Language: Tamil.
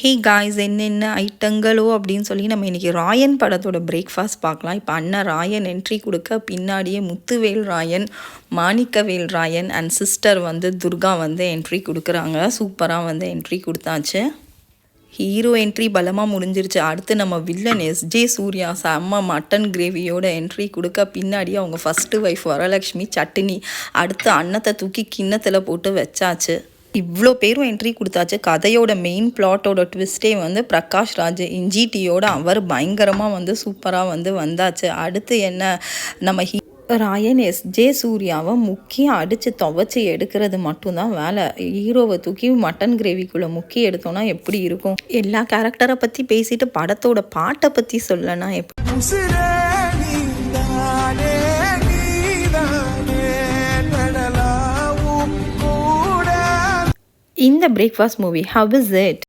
ஹே காய்ஸ், என்னென்ன ஐட்டங்களோ அப்படின்னு சொல்லி நம்ம இன்றைக்கி ராயன் படத்தோட பிரேக்ஃபாஸ்ட் பார்க்கலாம். இப்போ அண்ணன் ராயன் என்ட்ரி கொடுக்க பின்னாடியே Muthuvel Rayan, Manickavel Rayan and sister Durga entry கொடுக்குறாங்க. சூப்பராக என்ட்ரி கொடுத்தாச்சு. ஹீரோ என்ட்ரி பலமாக முடிஞ்சிருச்சு. அடுத்து நம்ம வில்லன் எஸ்ஜே சூர்யா செம்ம மட்டன் கிரேவியோட என்ட்ரி கொடுக்க பின்னாடி அவங்க ஃபஸ்ட்டு ஒய்ஃப் வரலக்ஷ்மி சட்னி, அடுத்து அன்னத்தை தூக்கி கிண்ணத்தில் போட்டு வச்சாச்சு. இவ்வளோ பேரும் என்ட்ரி கொடுத்தாச்சு. கதையோட மெயின் பிளாட்டோட ட்விஸ்ட்டே பிரகாஷ் ராஜ் இன்ஜிடியோட அவர் பயங்கரமாக சூப்பராக வந்தாச்சு. அடுத்து என்ன, நம்ம ராயன் எஸ்ஜே சூர்யாவை முக்கியம் அடித்து துவைச்சி எடுக்கிறது மட்டும்தான் வேலை. ஹீரோவை தூக்கி மட்டன் கிரேவிக்குள்ளே முக்கி எடுத்தோன்னா எப்படி இருக்கும்? எல்லா கேரக்டரை பற்றி பேசிட்டு படத்தோட பாட்டை பற்றி சொல்லனா எப்படி? இந்த breakfast movie, how is it?